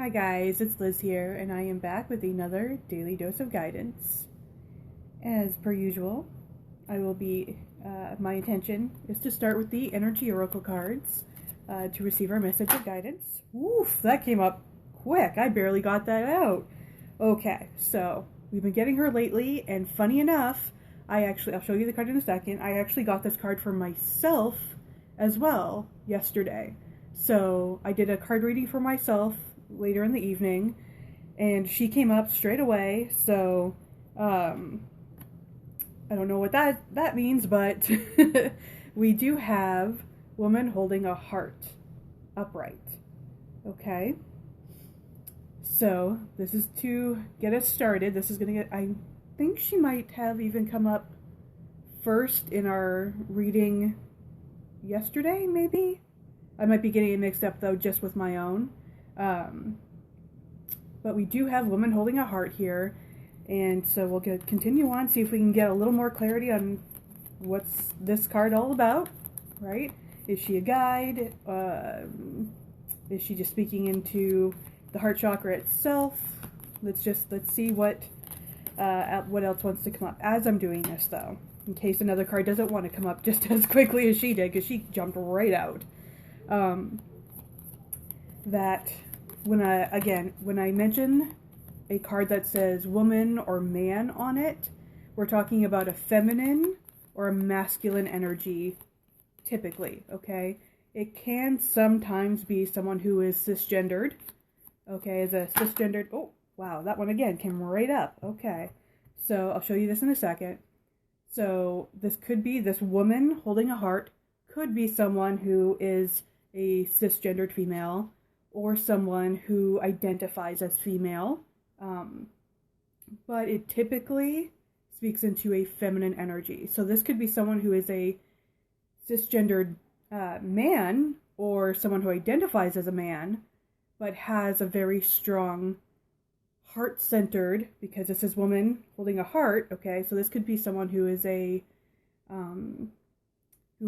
Hi guys, it's Liz here, and I am back with another daily dose of guidance. As per usual, my intention is to start with the energy oracle cards to receive our message of guidance. Oof, that came up quick. I barely got that out. Okay, so we've been getting her lately, and funny enough, I'll show you the card in a second. I actually got this card for myself as well yesterday. So I did a card reading for myself later in the evening, and she came up straight away. So I don't know what that means, but we do have woman holding a heart upright. Okay, so this is to get us started. This is gonna get, I think she might have even come up first in our reading yesterday, maybe. I might be getting it mixed up though, just with my own. But we do have woman holding a heart here, and so we'll continue on, see if we can get a little more clarity on what's this card all about, right? Is she a guide? Is she just speaking into the heart chakra itself? Let's see what else wants to come up as I'm doing this, though, in case another card doesn't want to come up just as quickly as she did, because she jumped right out. That when I mention a card that says woman or man on it, we're talking about a feminine or a masculine energy, typically, okay? It can sometimes be someone who is cisgendered, okay, as a cisgendered, oh, wow, that one again came right up, okay. So I'll show you this in a second. So this woman holding a heart could be someone who is a cisgendered female, or someone who identifies as female, but it typically speaks into a feminine energy. So this could be someone who is a cisgendered man, or someone who identifies as a man, but has a very strong heart-centered, because this is woman holding a heart, okay, so this could be someone who is who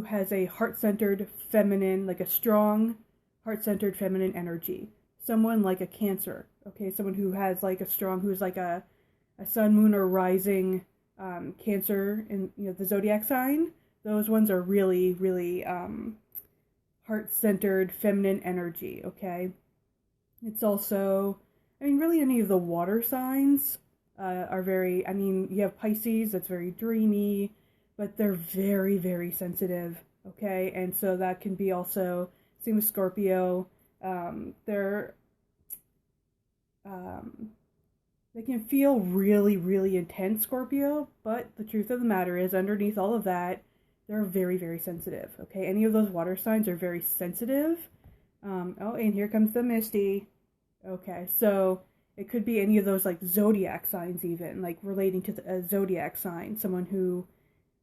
has a heart-centered feminine, like a strong heart-centered feminine energy. Someone like a Cancer, okay? Someone who has like who's like a sun, moon, or rising Cancer in the zodiac sign. Those ones are really, really heart-centered feminine energy, okay? It's also, really any of the water signs are very, you have Pisces, that's very dreamy, but they're very, very sensitive, okay? And so that can be also, same with Scorpio, they can feel really, really intense, Scorpio, but the truth of the matter is, underneath all of that, they're very, very sensitive, okay? Any of those water signs are very sensitive. Oh, and here comes the Misty. Okay, so it could be any of those, like, zodiac signs even, like, relating to a zodiac sign. Someone who,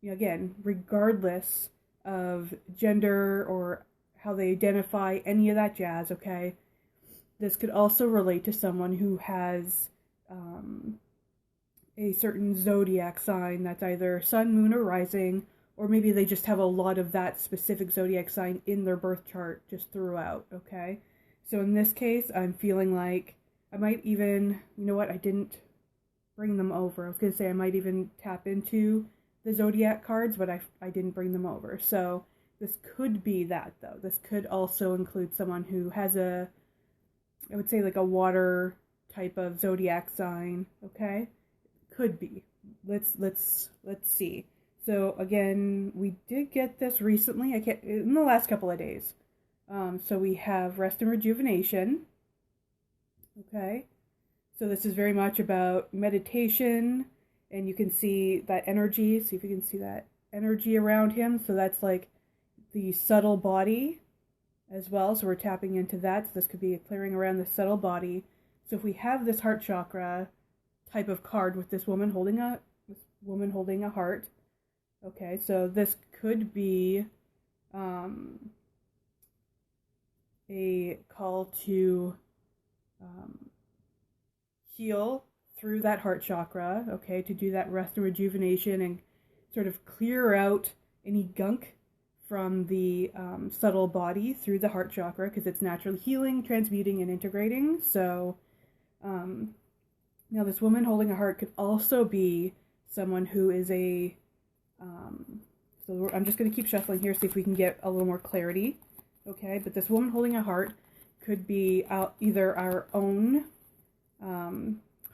again, regardless of gender or how they identify, any of that jazz, okay? This could also relate to someone who has a certain zodiac sign that's either sun, moon, or rising, or maybe they just have a lot of that specific zodiac sign in their birth chart just throughout, okay? So in this case, I'm feeling like I might even, I didn't bring them over. I was going to say I might even tap into the zodiac cards, but I didn't bring them over. So this could be that, though. This could also include someone who has I would say like a water type of zodiac sign, okay? Could be. Let's see. So again, we did get this recently, in the last couple of days. So we have Rest and Rejuvenation, okay? So this is very much about meditation, and you can see that energy. See if you can see that energy around him. So that's like the subtle body as well. So we're tapping into that. So this could be a clearing around the subtle body. So if we have this heart chakra type of card with this woman holding a heart, okay, so this could be a call to heal through that heart chakra, okay, to do that rest and rejuvenation and sort of clear out any gunk from the subtle body through the heart chakra, because it's naturally healing, transmuting, and integrating. So now this woman holding a heart could also be someone who is a, so I'm just going to keep shuffling here, see if we can get a little more clarity. Okay, but this woman holding a heart could be either our own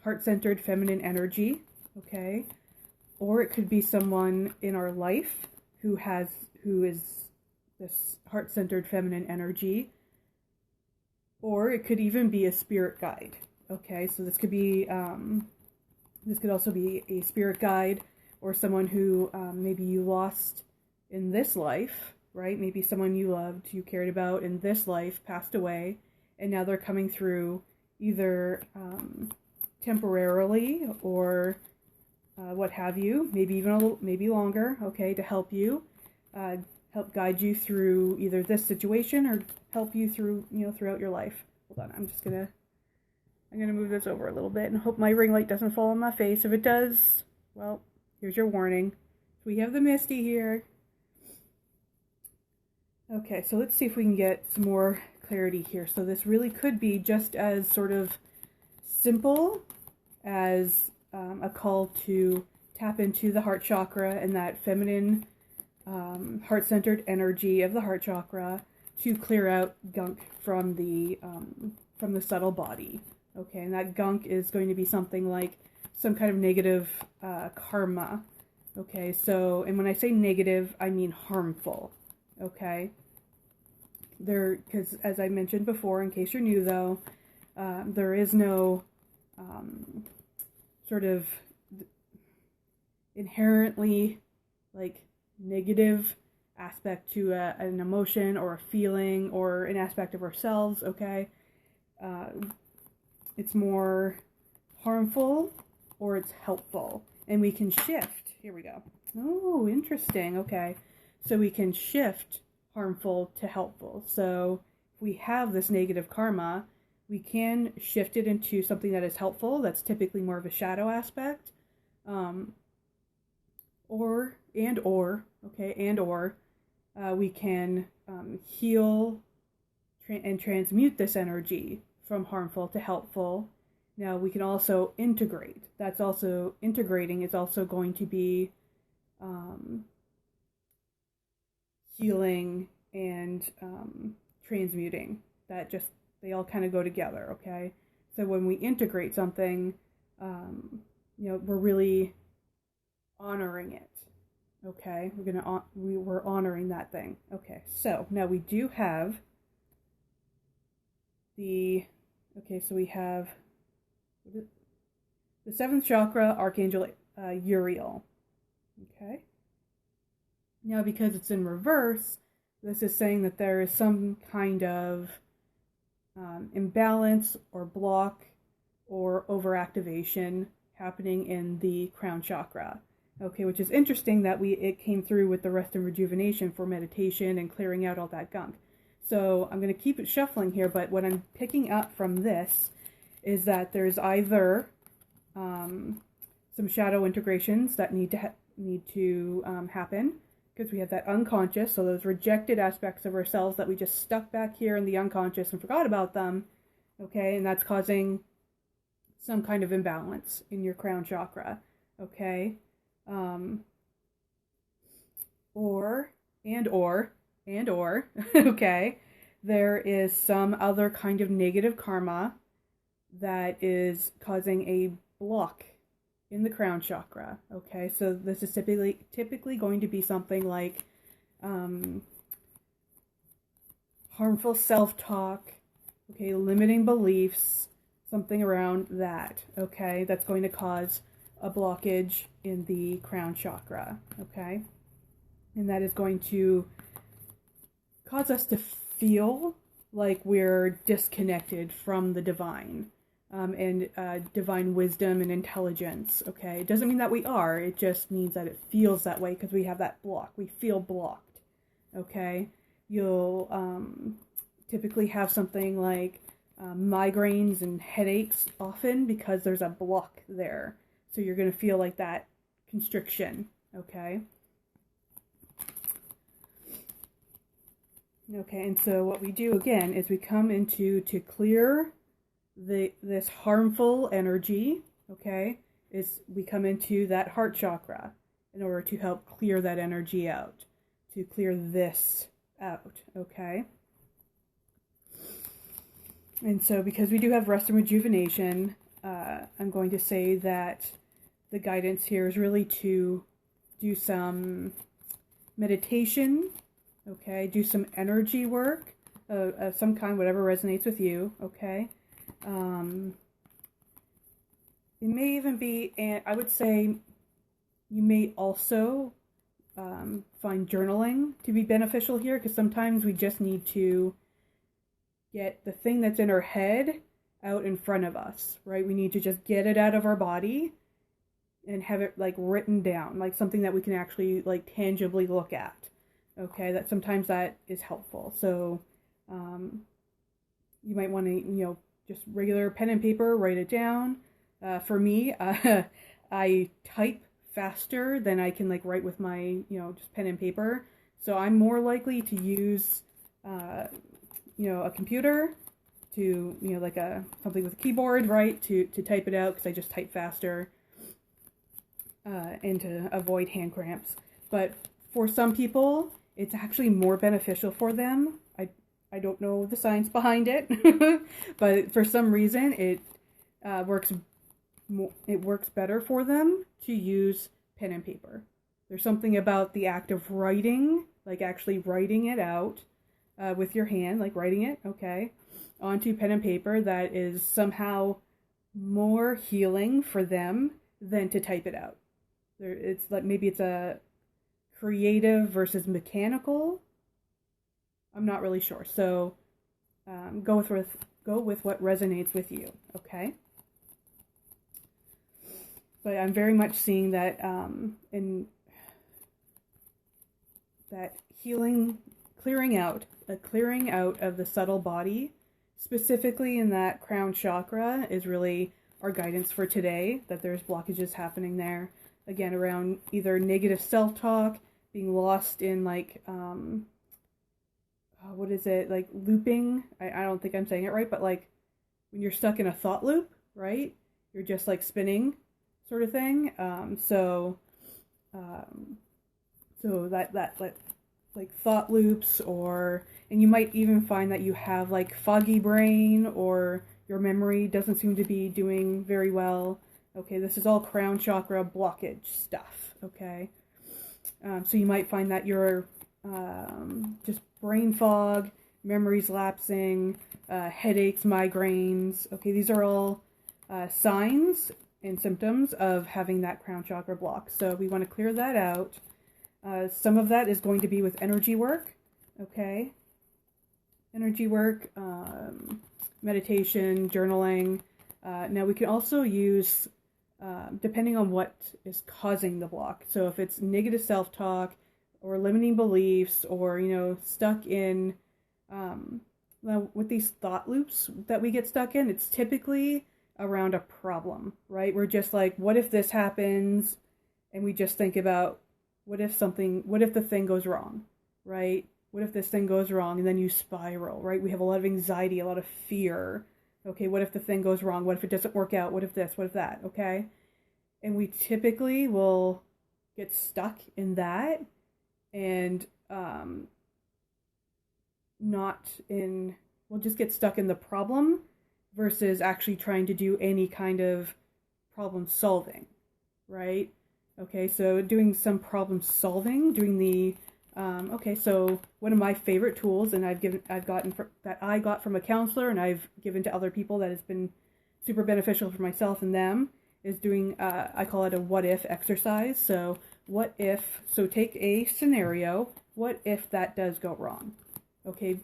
heart-centered feminine energy, okay, or it could be someone in our life who is this heart-centered feminine energy, or it could even be a spirit guide. Okay, so this could be this could also be a spirit guide, or someone who maybe you lost in this life, right? Maybe someone you loved, you cared about in this life passed away, and now they're coming through either temporarily or what have you, maybe even a little, maybe longer, okay, to help you, help guide you through either this situation or help you through, throughout your life. Hold on, I'm gonna move this over a little bit and hope my ring light doesn't fall on my face. If it does, well, here's your warning. We have the Misty here. Okay, so let's see if we can get some more clarity here. So this really could be just as sort of simple as a call to tap into the heart chakra and that feminine heart-centered energy of the heart chakra to clear out gunk from the subtle body. Okay, and that gunk is going to be something like some kind of negative karma. Okay, so, and when I say negative, I mean harmful. Okay, because as I mentioned before, in case you're new though, there is no sort of inherently like negative aspect to an emotion or a feeling or an aspect of ourselves. Okay, it's more harmful or it's helpful, and we can shift. Here we go. Oh, interesting. Okay, so we can shift harmful to helpful. So if we have this negative karma, we can shift it into something that is helpful. That's typically more of a shadow aspect, or we can heal and transmute this energy from harmful to helpful. Now we can also integrate. That's also integrating is also going to be healing and transmuting. That just, they all kind of go together. Okay, so when we integrate something, we're really honoring it. Okay, we're honoring that thing. Okay, so now we do have so we have the 7th chakra, Archangel Uriel. Okay, now because it's in reverse, this is saying that there is some kind of imbalance or block or overactivation happening in the crown chakra. Okay, which is interesting that it came through with the Rest and Rejuvenation for meditation and clearing out all that gunk. So I'm going to keep it shuffling here, but what I'm picking up from this is that there's either some shadow integrations that need to happen, because we have that unconscious, so those rejected aspects of ourselves that we just stuck back here in the unconscious and forgot about them. Okay, and that's causing some kind of imbalance in your crown chakra. Okay, or okay, there is some other kind of negative karma that is causing a block in the crown chakra. Okay, so this is typically going to be something like harmful self-talk, okay, limiting beliefs, something around that. Okay, that's going to cause a blockage in the crown chakra. Okay, and that is going to cause us to feel like we're disconnected from the divine and divine wisdom and intelligence. Okay, it doesn't mean that we are, it just means that it feels that way because we have that block. We feel blocked. Okay, you'll typically have something like migraines and headaches often because there's a block there. So you're going to feel like that constriction. Okay. Okay, and so what we do again is we come into to clear this harmful energy, okay, is we come into that heart chakra in order to help clear that energy out, to clear this out, okay? And so because we do have rest and rejuvenation, I'm going to say that the guidance here is really to do some meditation, okay? Do some energy work of some kind, whatever resonates with you, okay? It may even be, and I would say you may also find journaling to be beneficial here, because sometimes we just need to get the thing that's in our head out in front of us, right? We need to just get it out of our body and have it like written down, like something that we can actually like tangibly look at, okay? That sometimes that is helpful. So you might want to, just regular pen and paper, write it down. For me, I type faster than I can like write with my, just pen and paper. So I'm more likely to use, a computer to, like something with a keyboard, right? To type it out, because I just type faster, and to avoid hand cramps. But for some people, it's actually more beneficial for them. I don't know the science behind it, but for some reason it works better for them to use pen and paper. There's something about the act of writing, like actually writing it out with your hand, like writing it, okay, onto pen and paper, that is somehow more healing for them than to type it out. It's like maybe it's a creative versus mechanical. I'm not really sure. So go with what resonates with you, okay? But I'm very much seeing that in that healing, clearing out of the subtle body, specifically in that crown chakra, is really our guidance for today. That there's blockages happening there, again, around either negative self-talk, being lost in like what is it, like looping? I don't think I'm saying it right, but like when you're stuck in a thought loop, right? You're just like spinning, sort of thing. So that like thought loops, and you might even find that you have like foggy brain, or your memory doesn't seem to be doing very well. Okay, this is all crown chakra blockage stuff. Okay, so you might find that you're just brain fog, memories lapsing, headaches, migraines. Okay, these are all signs and symptoms of having that crown chakra block. So we want to clear that out. Some of that is going to be with energy work. Okay, energy work, meditation, journaling. Now we can also use, depending on what is causing the block. So if it's negative self-talk, or limiting beliefs, or stuck in with these thought loops that we get stuck in, it's typically around a problem, right? We're just like, what if this happens? And we just think about what if the thing goes wrong, right? What if this thing goes wrong? And then you spiral, right? We have a lot of anxiety, a lot of fear. Okay, what if the thing goes wrong? What if it doesn't work out? What if this? What if that? Okay, and we typically will get stuck in that, and we'll just get stuck in the problem versus actually trying to do any kind of problem solving, right? Okay, so doing some problem solving, doing the okay, so one of my favorite tools, and that I got from a counselor, and I've given to other people, that has been super beneficial for myself and them, is doing I call it a what if exercise. So what if, so take a scenario, what if that does go wrong? Okay,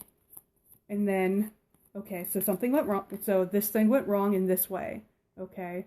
and then, okay, so something went wrong, so this thing went wrong in this way, okay,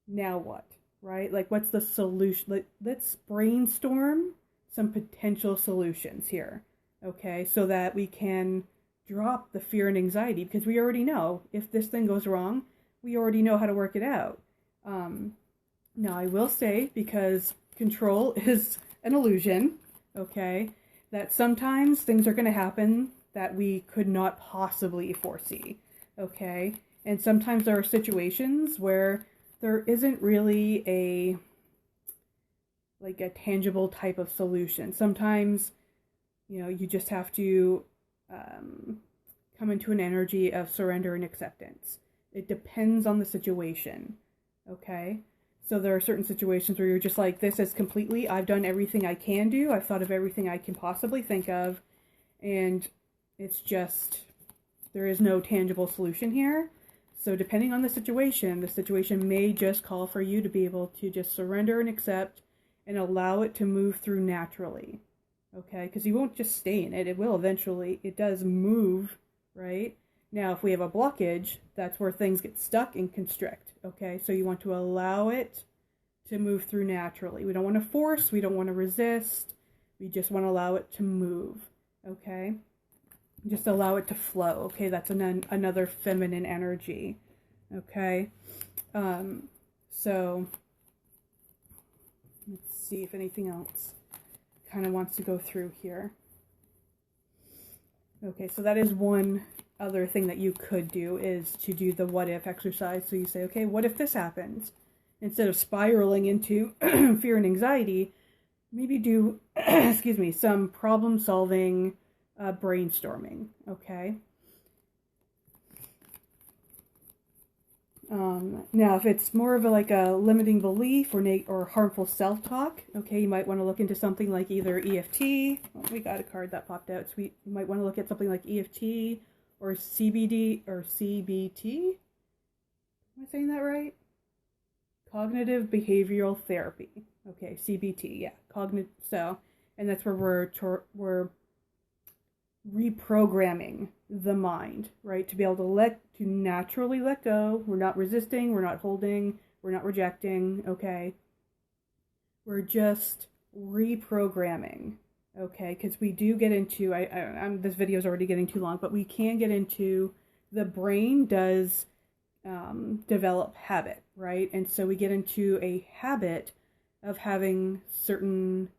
now what, right? Like, what's the solution? Let's brainstorm some potential solutions here, okay, so that we can drop the fear and anxiety, because we already know if this thing goes wrong, we already know how to work it out. Now I will say, because control is an illusion, okay, that sometimes things are going to happen that we could not possibly foresee, okay? And sometimes there are situations where there isn't really a tangible type of solution. Sometimes, you just have to come into an energy of surrender and acceptance. It depends on the situation, okay? So there are certain situations where you're just like, this is completely, I've done everything I can do. I've thought of everything I can possibly think of. And it's just, there is no tangible solution here. So depending on the situation may just call for you to be able to just surrender and accept and allow it to move through naturally. Okay? Because you won't just stay in it. It will eventually, it does move, right? Now, if we have a blockage, that's where things get stuck and constrict, okay? So you want to allow it to move through naturally. We don't want to force, we don't want to resist, we just want to allow it to move, okay? Just allow it to flow, okay? That's another feminine energy, okay? So, let's see if anything else kind of wants to go through here. Okay, so that is one other thing that you could do, is to do the what if exercise. So you say, okay, what if this happens? Instead of spiraling into fear and anxiety, maybe do, excuse me, some problem solving brainstorming, okay? Now, if it's more of a limiting belief or harmful self-talk, okay, you might want to look into something like either EFT. Oh, we got a card that popped out. So you might want to look at something like EFT or CBD or CBT. Am I saying that right? Cognitive Behavioral Therapy. Okay, CBT. Yeah, So, and that's where we're reprogramming the mind, right? To be able to naturally let go. We're not resisting, we're not holding, we're not rejecting, okay? We're just reprogramming, okay? Because we do get into, this video is already getting too long, but we can get into, the brain does develop habit, right? And so we get into a habit of having certain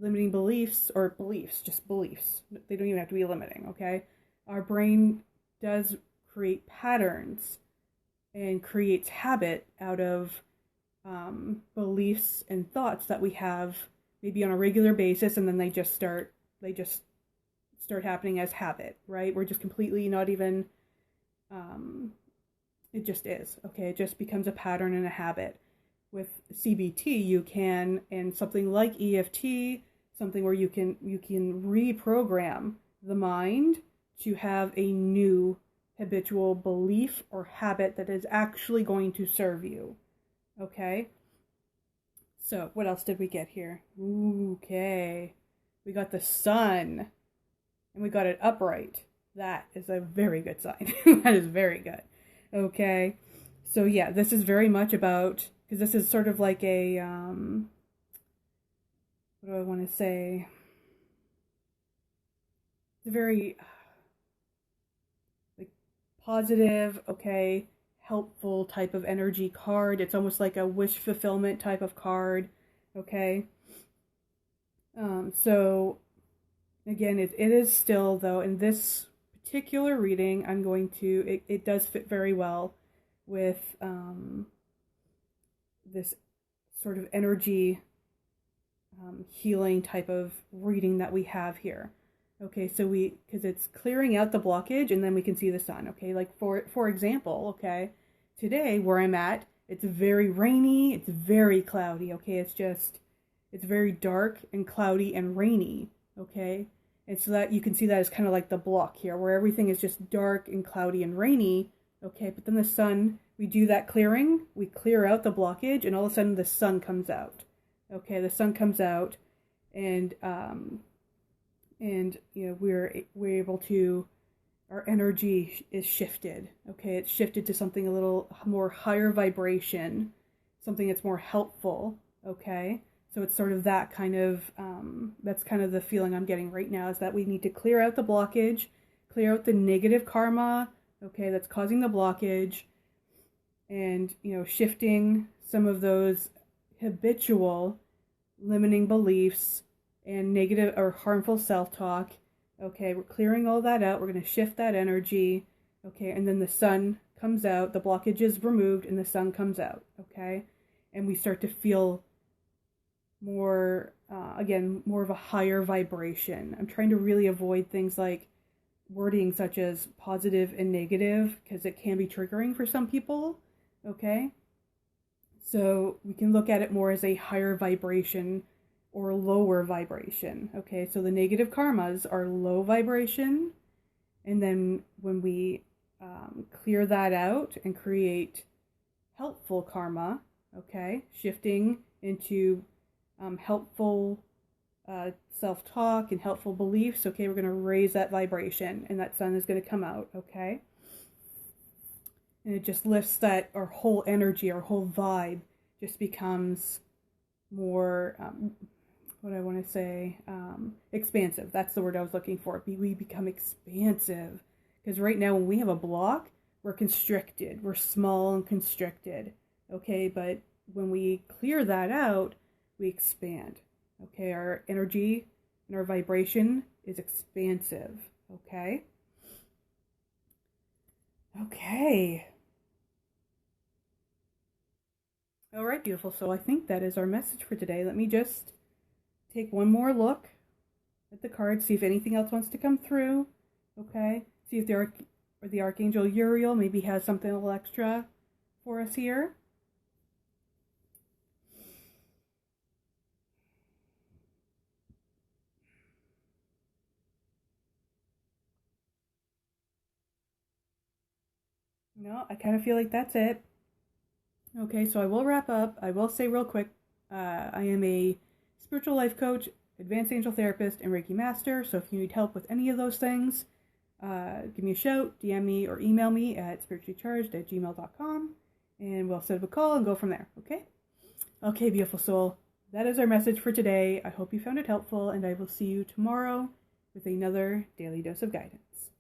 limiting beliefs, or just beliefs. They don't even have to be limiting, okay? Our brain does create patterns and creates habit out of beliefs and thoughts that we have maybe on a regular basis, and then they just start happening as habit, right? We're just completely not even, it just is, okay? It just becomes a pattern and a habit. With CBT, you can, and something like EFT, something where you can reprogram the mind to have a new habitual belief or habit that is actually going to serve you. Okay? So, what else did we get here? Okay. We got the sun. And we got it upright. That is a very good sign. That is very good. Okay. So, yeah, this is very much about, because this is sort of like a, what do I want to say? It's a very positive, okay, helpful type of energy card. It's almost like a wish fulfillment type of card, okay? So, again, it is still, though, in this particular reading, I'm going to, it does fit very well with this sort of energy healing type of reading that we have here. Okay, so because it's clearing out the blockage, and then we can see the sun, okay? Like, for example, okay, today where I'm at, it's very rainy, it's very cloudy, okay? It's very dark and cloudy and rainy, okay? And so that you can see that as kind of like the block here, where everything is just dark and cloudy and rainy, okay? But then the sun, we do that clearing, we clear out the blockage, and all of a sudden the sun comes out, okay? The sun comes out, and we're able to, our energy is shifted, okay? It's shifted to something a little more higher vibration, something that's more helpful, okay? So it's sort of that kind of, that's kind of the feeling I'm getting right now, is that we need to clear out the blockage, clear out the negative karma, okay, that's causing the blockage, and, shifting some of those habitual limiting beliefs and negative or harmful self-talk. Okay, we're clearing all that out. We're going to shift that energy. Okay, and then the sun comes out, the blockage is removed, and the sun comes out. Okay, and we start to feel more, again, more of a higher vibration. I'm trying to really avoid things like wording such as positive and negative because it can be triggering for some people. Okay, so we can look at it more as a higher vibration or lower vibration. Okay, so the negative karmas are low vibration, and then when we clear that out and create helpful karma, okay, shifting into helpful self-talk and helpful beliefs, okay, we're going to raise that vibration and that sun is going to come out, okay? And it just lifts that, our whole energy, our whole vibe just becomes more, what I want to say, expansive. That's the word I was looking for. We become expansive. Because right now when we have a block, we're constricted. We're small and constricted. Okay, but when we clear that out, we expand. Okay, our energy and our vibration is expansive. Okay? Okay. All right, beautiful. So I think that is our message for today. Let me just take one more look at the cards, see if anything else wants to come through. Okay? See if the Archangel Uriel maybe has something a little extra for us here. No, I kind of feel like that's it. Okay, so I will wrap up. I will say real quick, I am a spiritual life coach, advanced angel therapist, and Reiki master. So if you need help with any of those things, give me a shout, DM me, or email me at spirituallycharged@gmail.com, and we'll set up a call and go from there, okay? Okay, beautiful soul. That is our message for today. I hope you found it helpful, and I will see you tomorrow with another daily dose of guidance.